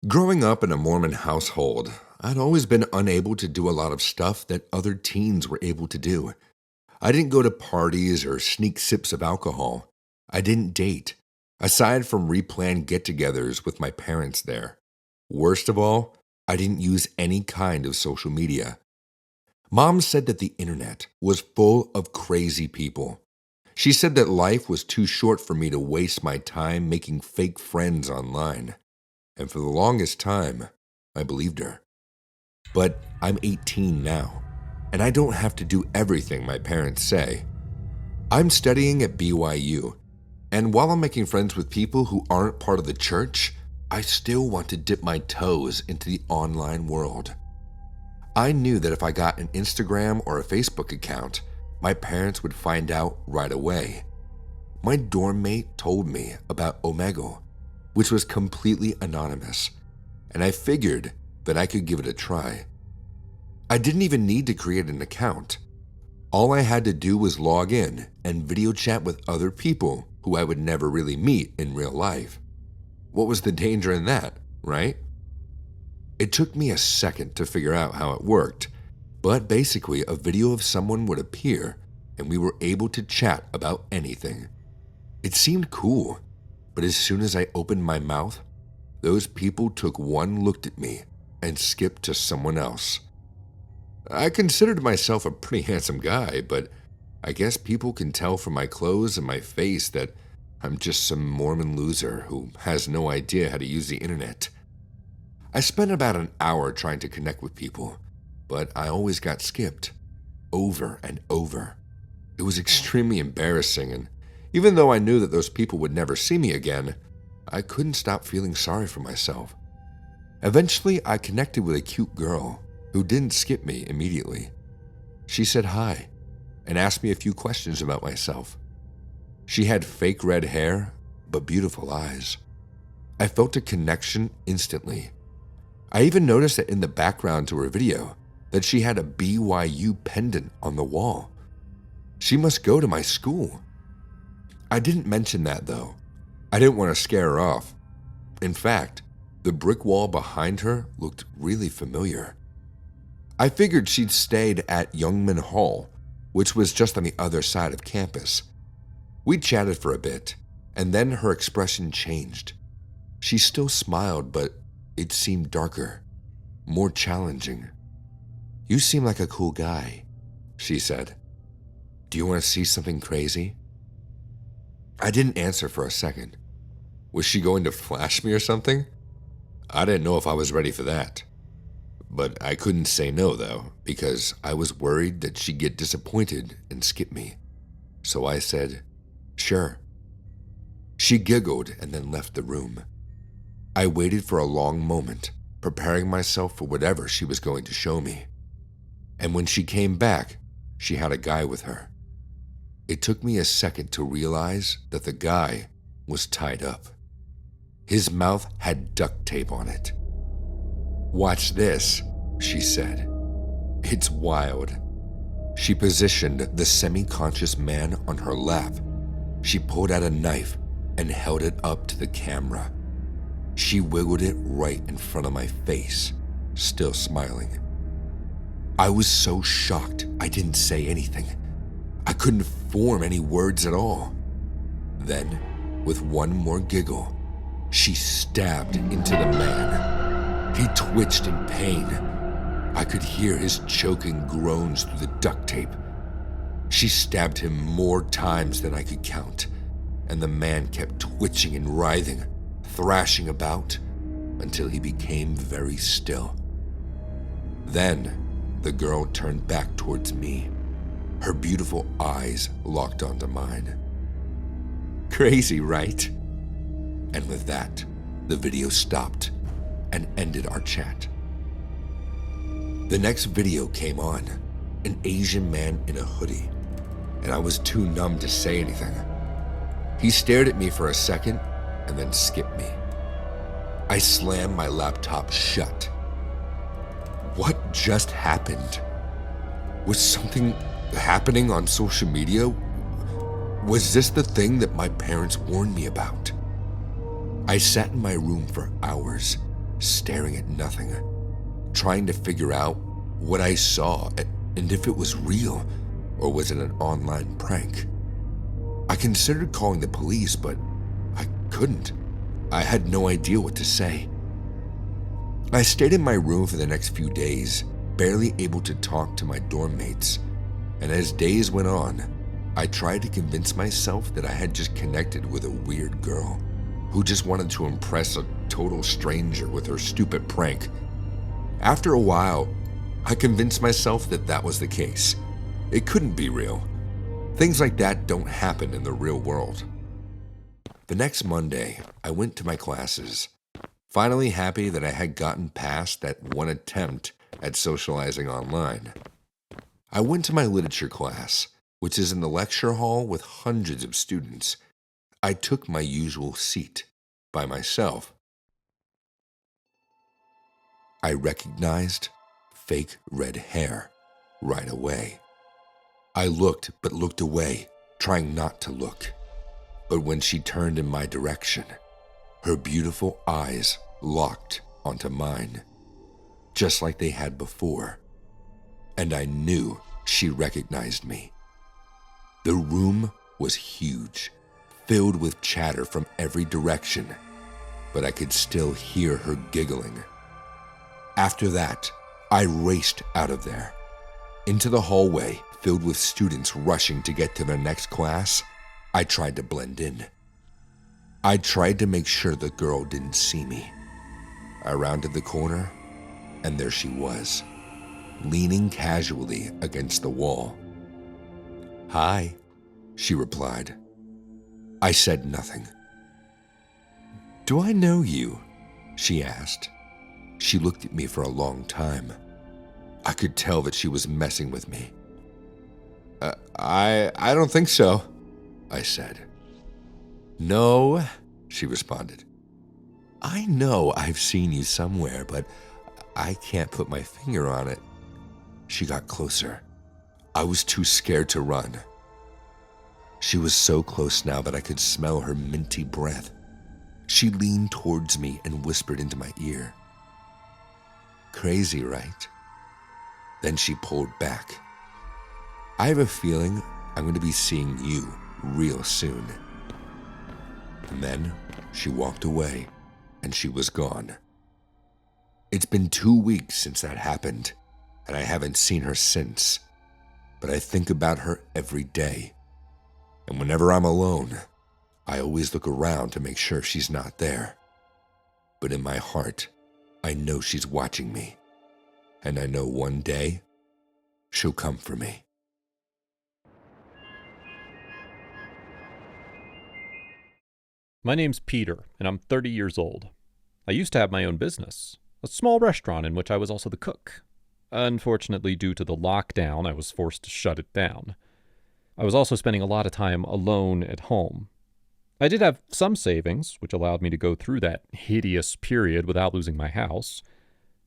Growing up in a Mormon household, I'd always been unable to do a lot of stuff that other teens were able to do. I didn't go to parties or sneak sips of alcohol. I didn't date, aside from replanned get togethers with my parents there. Worst of all, I didn't use any kind of social media. Mom said that the internet was full of crazy people. She said that life was too short for me to waste my time making fake friends online. And for the longest time, I believed her. But I'm 18 now, and I don't have to do everything my parents say. I'm studying at BYU, and while I'm making friends with people who aren't part of the church, I still want to dip my toes into the online world. I knew that if I got an Instagram or a Facebook account, my parents would find out right away. My dorm mate told me about Omegle, which was completely anonymous, and I figured that I could give it a try. I didn't even need to create an account. All I had to do was log in and video chat with other people who I would never really meet in real life. What was the danger in that, right? It took me a second to figure out how it worked, but basically a video of someone would appear and we were able to chat about anything. It seemed cool. But as soon as I opened my mouth, those people took one look at me and skipped to someone else. I considered myself a pretty handsome guy, but I guess people can tell from my clothes and my face that I'm just some Mormon loser who has no idea how to use the internet. I spent about an hour trying to connect with people, but I always got skipped, over and over. It was extremely embarrassing, and even though I knew that those people would never see me again, I couldn't stop feeling sorry for myself. Eventually, I connected with a cute girl who didn't skip me immediately. She said hi and asked me a few questions about myself. She had fake red hair, but beautiful eyes. I felt a connection instantly. I even noticed that in the background to her video that she had a BYU pendant on the wall. She must go to my school. I didn't mention that though. I didn't want to scare her off. In fact, the brick wall behind her looked really familiar. I figured she'd stayed at Youngman Hall, which was just on the other side of campus. We chatted for a bit, and then her expression changed. She still smiled, but it seemed darker, more challenging. "You seem like a cool guy," she said. "Do you want to see something crazy?" I didn't answer for a second. Was she going to flash me or something? I didn't know if I was ready for that. But I couldn't say no, though, because I was worried that she'd get disappointed and skip me. So I said, "Sure." She giggled and then left the room. I waited for a long moment, preparing myself for whatever she was going to show me. And when she came back, she had a guy with her. It took me a second to realize that the guy was tied up. His mouth had duct tape on it. "Watch this," she said. "It's wild." She positioned the semi-conscious man on her lap. She pulled out a knife and held it up to the camera. She wiggled it right in front of my face, still smiling. I was so shocked I didn't say anything. I couldn't form any words at all. Then, with one more giggle, she stabbed into the man. He twitched in pain. I could hear his choking groans through the duct tape. She stabbed him more times than I could count, and the man kept twitching and writhing, thrashing about, until he became very still. Then, the girl turned back towards me. Her beautiful eyes locked onto mine. Crazy, right? And with that, the video stopped and ended our chat. The next video came on, an Asian man in a hoodie, and I was too numb to say anything. He stared at me for a second and then skipped me. I slammed my laptop shut. What just happened? Was something happening on social media? Was this the thing that my parents warned me about? I sat in my room for hours, staring at nothing, trying to figure out what I saw and if it was real or was it an online prank. I considered calling the police, but I couldn't. I had no idea what to say. I stayed in my room for the next few days, barely able to talk to my dorm mates. And as days went on, I tried to convince myself that I had just connected with a weird girl who just wanted to impress a total stranger with her stupid prank. After a while, I convinced myself that that was the case. It couldn't be real. Things like that don't happen in the real world. The next Monday, I went to my classes, finally happy that I had gotten past that one attempt at socializing online. I went to my literature class, which is in the lecture hall with hundreds of students. I took my usual seat by myself. I recognized fake red hair right away. I looked but looked away, trying not to look. But when she turned in my direction, her beautiful eyes locked onto mine, just like they had before. And I knew she recognized me. The room was huge, filled with chatter from every direction, but I could still hear her giggling. After that, I raced out of there, into the hallway filled with students rushing to get to their next class. I tried to blend in. I tried to make sure the girl didn't see me. I rounded the corner, and there she was, leaning casually against the wall. "Hi," she replied. I said nothing. "Do I know you?" she asked. She looked at me for a long time. I could tell that she was messing with me. I don't think so," I said. "No," she responded. "I know I've seen you somewhere, but I can't put my finger on it." She got closer. I was too scared to run. She was so close now that I could smell her minty breath. She leaned towards me and whispered into my ear. "Crazy, right?" Then she pulled back. "I have a feeling I'm going to be seeing you real soon." And then she walked away, and she was gone. It's been 2 weeks since that happened, and I haven't seen her since. But I think about her every day. And whenever I'm alone, I always look around to make sure she's not there. But in my heart, I know she's watching me. And I know one day, she'll come for me. My name's Peter, and I'm 30 years old. I used to have my own business, a small restaurant in which I was also the cook. Unfortunately, due to the lockdown, I was forced to shut it down. I was also spending a lot of time alone at home. I did have some savings, which allowed me to go through that hideous period without losing my house.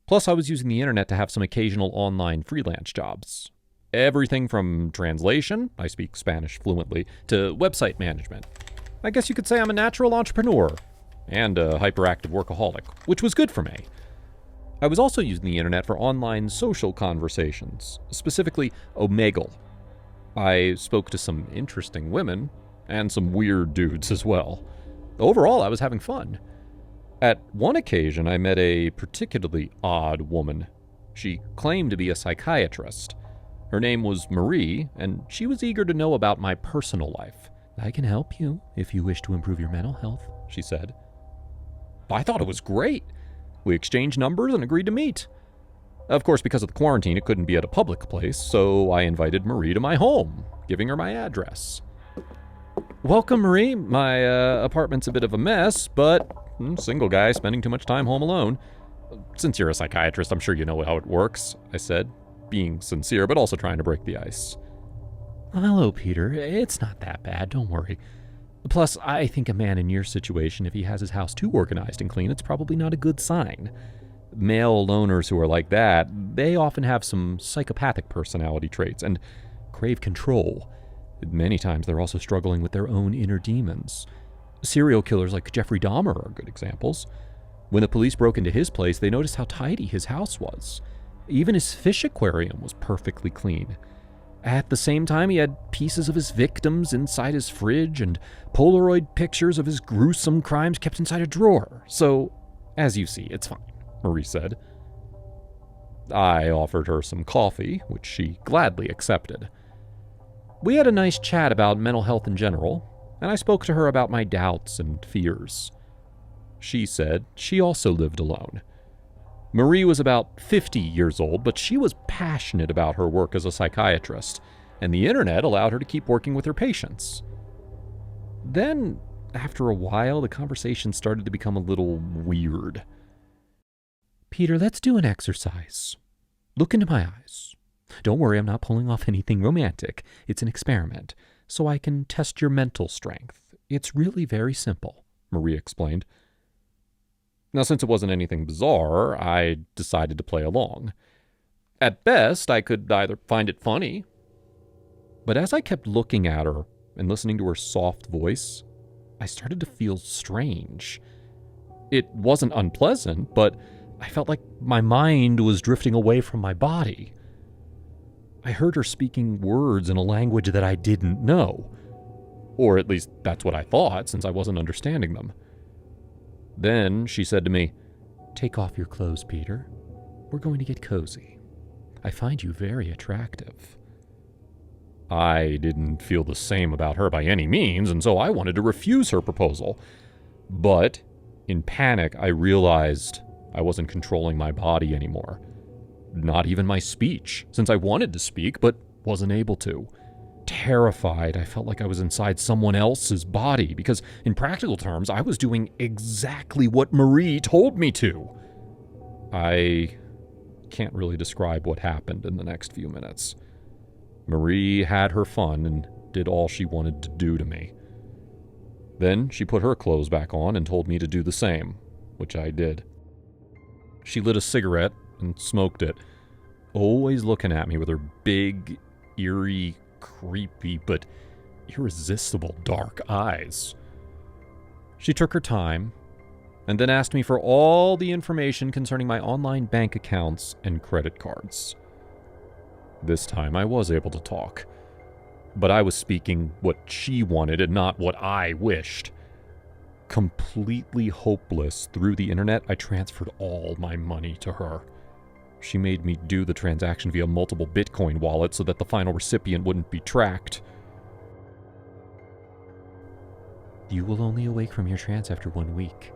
Plus, I was using the internet to have some occasional online freelance jobs. Everything from translation, I speak Spanish fluently, to website management. I guess you could say I'm a natural entrepreneur and a hyperactive workaholic, which was good for me. I was also using the internet for online social conversations, specifically Omegle. I spoke to some interesting women and some weird dudes as well. Overall, I was having fun. At one occasion, I met a particularly odd woman. She claimed to be a psychiatrist. Her name was Marie, and she was eager to know about my personal life. "I can help you if you wish to improve your mental health," she said. I thought it was great. We exchanged numbers and agreed to meet. Of course, because of the quarantine, it couldn't be at a public place, so I invited Marie to my home, giving her my address. "Welcome, Marie. My apartment's a bit of a mess, but single guy spending too much time home alone. Since you're a psychiatrist, I'm sure you know how it works," I said, being sincere, but also trying to break the ice. "Hello, Peter. It's not that bad, don't worry. Plus, I think a man in your situation, if he has his house too organized and clean, it's probably not a good sign. Male loners who are like that, they often have some psychopathic personality traits and crave control. Many times they're also struggling with their own inner demons. Serial killers like Jeffrey Dahmer are good examples. When the police broke into his place, they noticed how tidy his house was. Even his fish aquarium was perfectly clean. At the same time, he had pieces of his victims inside his fridge and Polaroid pictures of his gruesome crimes kept inside a drawer. So, as you see, it's fine, Marie said. I offered her some coffee, which she gladly accepted. We had a nice chat about mental health in general, and I spoke to her about my doubts and fears. She said she also lived alone. Marie was about 50 years old, but she was passionate about her work as a psychiatrist, and the internet allowed her to keep working with her patients. Then, after a while, the conversation started to become a little weird. Peter, let's do an exercise. Look into my eyes. Don't worry, I'm not pulling off anything romantic. It's an experiment, so I can test your mental strength. It's really very simple, Marie explained. Now, since it wasn't anything bizarre, I decided to play along. At best, I could either find it funny, but as I kept looking at her and listening to her soft voice, I started to feel strange. It wasn't unpleasant, but I felt like my mind was drifting away from my body. I heard her speaking words in a language that I didn't know, or at least that's what I thought, since I wasn't understanding them. Then she said to me, "Take off your clothes, Peter. We're going to get cozy. I find you very attractive." I didn't feel the same about her by any means, and so I wanted to refuse her proposal. But in panic, I realized I wasn't controlling my body anymore. Not even my speech, since I wanted to speak but wasn't able to. Terrified, I felt like I was inside someone else's body, because in practical terms, I was doing exactly what Marie told me to. I can't really describe what happened in the next few minutes. Marie had her fun and did all she wanted to do to me. Then she put her clothes back on and told me to do the same, which I did. She lit a cigarette and smoked it, always looking at me with her big, eerie, creepy, but irresistible dark eyes. She took her time and then asked me for all the information concerning my online bank accounts and credit cards. This time I was able to talk, but I was speaking what she wanted and not what I wished. Completely hopeless through the internet, I transferred all my money to her. She made me do the transaction via multiple Bitcoin wallets so that the final recipient wouldn't be tracked. You will only awake from your trance after 1 week.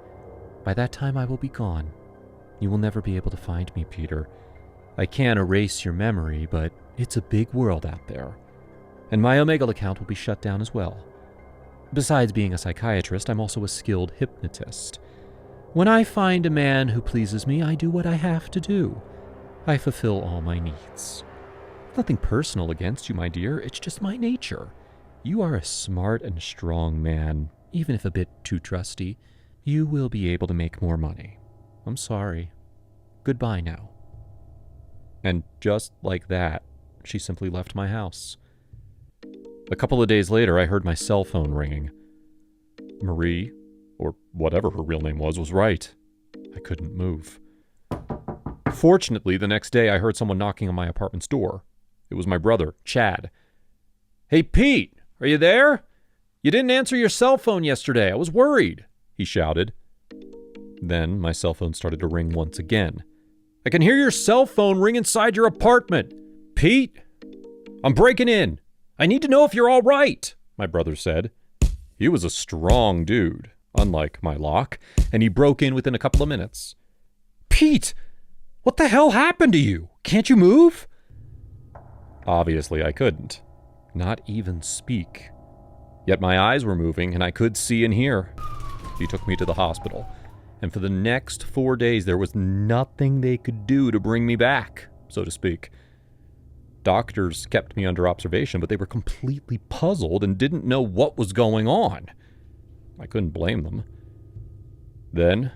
By that time, I will be gone. You will never be able to find me, Peter. I can't erase your memory, but it's a big world out there. And my Omegle account will be shut down as well. Besides being a psychiatrist, I'm also a skilled hypnotist. When I find a man who pleases me, I do what I have to do. I fulfill all my needs. Nothing personal against you, my dear. It's just my nature. You are a smart and strong man, even if a bit too trusty. You will be able to make more money. I'm sorry. Goodbye now. And just like that, she simply left my house. A couple of days later, I heard my cell phone ringing. Marie, or whatever her real name was right. I couldn't move. Fortunately, the next day I heard someone knocking on my apartment's door. It was my brother, Chad. "Hey, Pete, are you there? You didn't answer your cell phone yesterday. I was worried," he shouted. Then my cell phone started to ring once again. "I can hear your cell phone ring inside your apartment. Pete, I'm breaking in. I need to know if you're all right," my brother said. He was a strong dude, unlike my lock, and he broke in within a couple of minutes. "Pete! What the hell happened to you? Can't you move?" Obviously, I couldn't. Not even speak. Yet my eyes were moving, and I could see and hear. He took me to the hospital, and for the next 4 days, there was nothing they could do to bring me back, so to speak. Doctors kept me under observation, but they were completely puzzled and didn't know what was going on. I couldn't blame them. Then,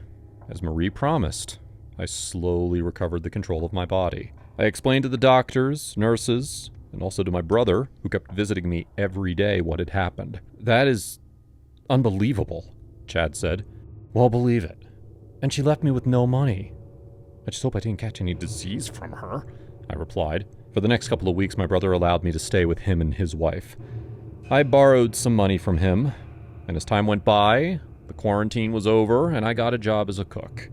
as Marie promised, I slowly recovered the control of my body. I explained to the doctors, nurses, and also to my brother, who kept visiting me every day, what had happened. "That is unbelievable," Chad said. "Well, believe it. And she left me with no money. I just hope I didn't catch any disease from her, I replied. For the next couple of weeks, my brother allowed me to stay with him and his wife. I borrowed some money from him, and as time went by, the quarantine was over, and I got a job as a cook.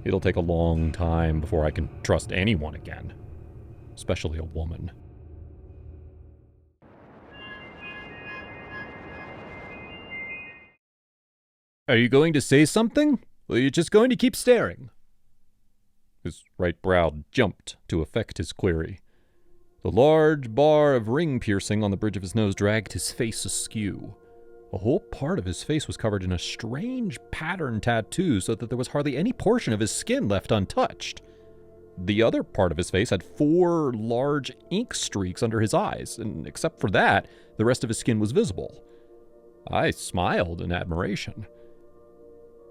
It'll take a long time before I can trust anyone again, especially a woman. Are you going to say something? Or are you just going to keep staring? His right brow jumped to effect his query. The large bar of ring piercing on the bridge of his nose dragged his face askew. A whole part of his face was covered in a strange pattern tattoo so that there was hardly any portion of his skin left untouched. The other part of his face had 4 large ink streaks under his eyes, and except for that, the rest of his skin was visible. I smiled in admiration.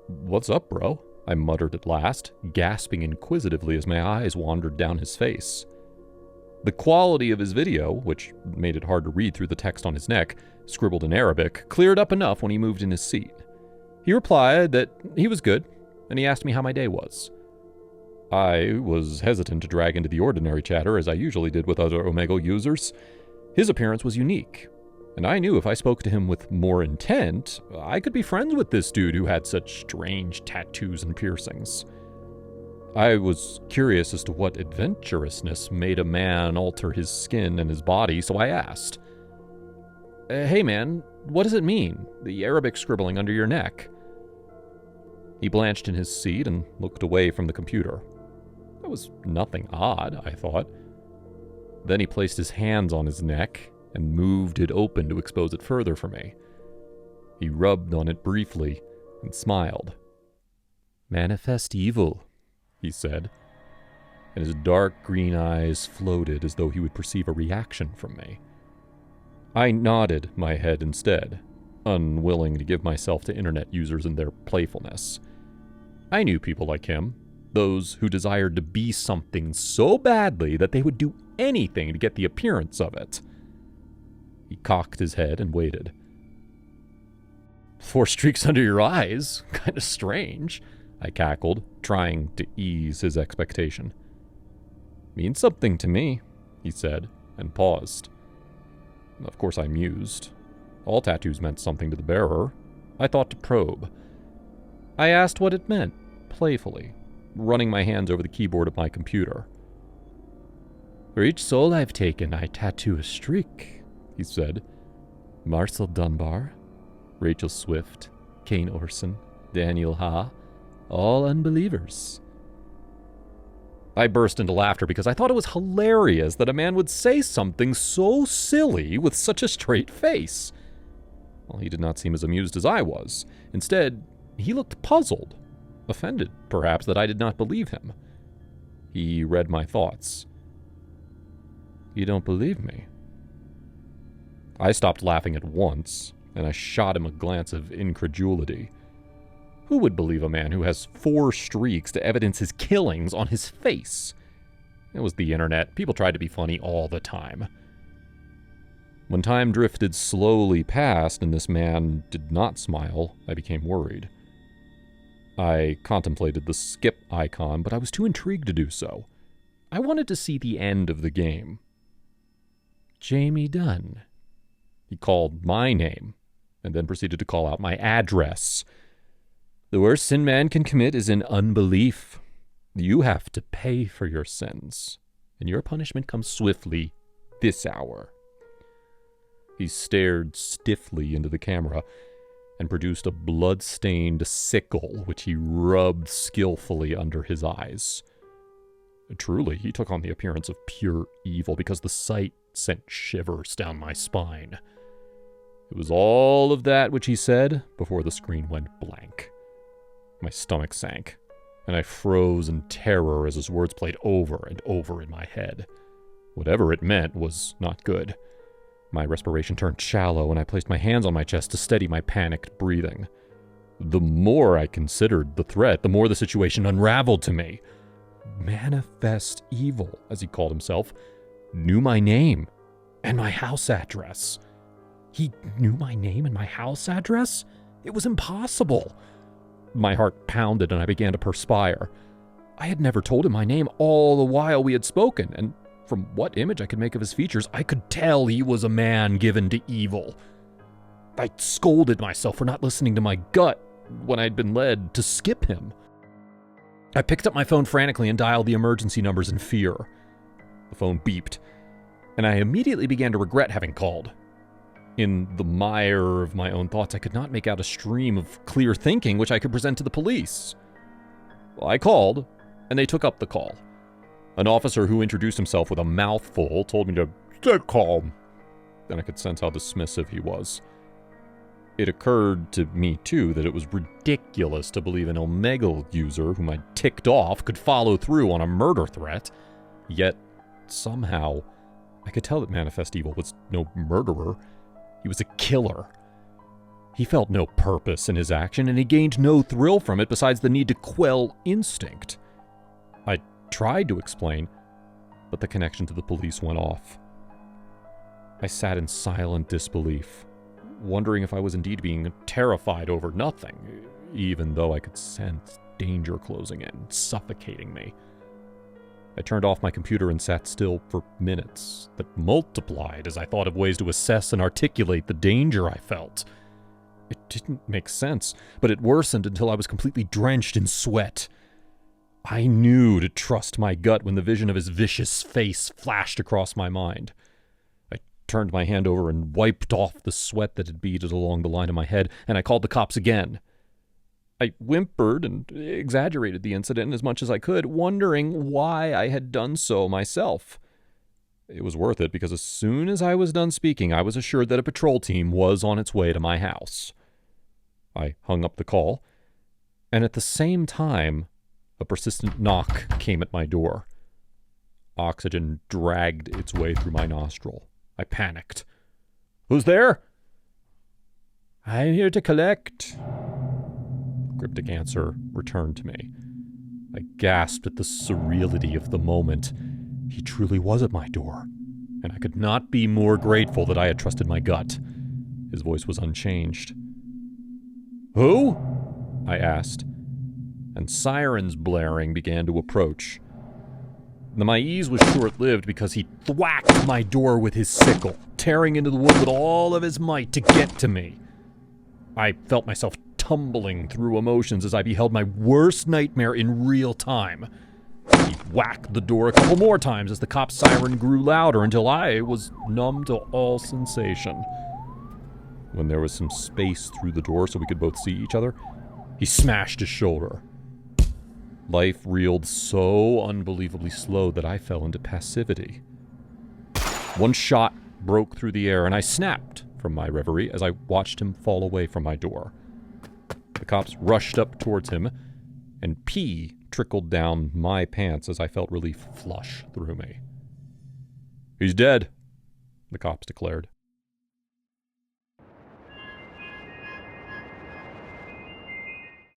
"What's up, bro?" I muttered at last, gasping inquisitively as my eyes wandered down his face. The quality of his video, which made it hard to read through the text on his neck, scribbled in Arabic, cleared up enough when he moved in his seat. He replied that he was good, and he asked me how my day was. I was hesitant to drag into the ordinary chatter as I usually did with other Omegle users. His appearance was unique, and I knew if I spoke to him with more intent, I could be friends with this dude who had such strange tattoos and piercings. I was curious as to what adventurousness made a man alter his skin and his body, so I asked, "Hey man, what does it mean, the Arabic scribbling under your neck?" He blanched in his seat and looked away from the computer. There was nothing odd, I thought. Then he placed his hands on his neck and moved it open to expose it further for me. He rubbed on it briefly and smiled. "Manifest evil," he said, and his dark green eyes floated as though he would perceive a reaction from me. I nodded my head instead, unwilling to give myself to internet users and their playfulness. I knew people like him, those who desired to be something so badly that they would do anything to get the appearance of it. He cocked his head and waited. 4 streaks under your eyes? Kind of strange, I cackled, trying to ease his expectation. "Means something to me," he said, and paused. Of course I mused. All tattoos meant something to the bearer. I thought to probe. I asked what it meant, playfully, running my hands over the keyboard of my computer. "For each soul I've taken, I tattoo a streak," he said. "Marcel Dunbar, Rachel Swift, Kane Orson, Daniel Ha, all unbelievers." I burst into laughter because I thought it was hilarious that a man would say something so silly with such a straight face. Well, he did not seem as amused as I was. Instead, he looked puzzled, offended, perhaps, that I did not believe him. He read my thoughts. "You don't believe me?" I stopped laughing at once, and I shot him a glance of incredulity. Who would believe a man who has 4 streaks to evidence his killings on his face? It was the internet. People tried to be funny all the time. When time drifted slowly past and this man did not smile, I became worried. I contemplated the skip icon, but I was too intrigued to do so. I wanted to see the end of the game. "Jamie Dunn." He called my name, and then proceeded to call out my address. "The worst sin man can commit is in unbelief. You have to pay for your sins, and your punishment comes swiftly this hour." He stared stiffly into the camera and produced a blood-stained sickle, which he rubbed skillfully under his eyes. Truly, he took on the appearance of pure evil because the sight sent shivers down my spine. It was all of that which he said before the screen went blank. My stomach sank, and I froze in terror as his words played over and over in my head. Whatever it meant was not good. My respiration turned shallow, and I placed my hands on my chest to steady my panicked breathing. The more I considered the threat, the more the situation unraveled to me. Manifest Evil, as he called himself, knew my name and my house address. He knew my name and my house address? It was impossible. My heart pounded and I began to perspire. I had never told him my name all the while we had spoken, and from what image I could make of his features, I could tell he was a man given to evil. I scolded myself for not listening to my gut when I'd been led to skip him. I picked up my phone frantically and dialed the emergency numbers in fear. The phone beeped, and I immediately began to regret having called. In the mire of my own thoughts, I could not make out a stream of clear thinking which I could present to the police. Well, I called, and they took up the call. An officer who introduced himself with a mouthful told me to stay calm. Then I could sense how dismissive he was. It occurred to me, too, that it was ridiculous to believe an Omegle user whom I'd ticked off could follow through on a murder threat. Yet, somehow, I could tell that Manifest Evil was no murderer. He was a killer. He felt no purpose in his action, and he gained no thrill from it besides the need to quell instinct. I tried to explain, but the connection to the police went off. I sat in silent disbelief, wondering if I was indeed being terrified over nothing, even though I could sense danger closing in, suffocating me. I turned off my computer and sat still for minutes that multiplied as I thought of ways to assess and articulate the danger I felt. It didn't make sense, but it worsened until I was completely drenched in sweat. I knew to trust my gut when the vision of his vicious face flashed across my mind. I turned my hand over and wiped off the sweat that had beaded along the line of my head, and I called the cops again. I whimpered and exaggerated the incident as much as I could, wondering why I had done so myself. It was worth it because as soon as I was done speaking, I was assured that a patrol team was on its way to my house. I hung up the call, and at the same time, a persistent knock came at my door. Oxygen dragged its way through my nostril. I panicked. "Who's there?" "I'm here to collect." Cryptic answer returned to me. I gasped at the surreality of the moment. He truly was at my door, and I could not be more grateful that I had trusted my gut. His voice was unchanged. "Who?" I asked, and sirens blaring began to approach. My ease was short-lived because he thwacked my door with his sickle, tearing into the wood with all of his might to get to me. I felt myself tumbling through emotions as I beheld my worst nightmare in real time. He whacked the door a couple more times as the cop's siren grew louder until I was numb to all sensation. When there was some space through the door so we could both see each other, he smashed his shoulder. Life reeled so unbelievably slow that I fell into passivity. One shot broke through the air, and I snapped from my reverie as I watched him fall away from my door. The cops rushed up towards him, and pee trickled down my pants as I felt relief flush through me. "He's dead," the cops declared.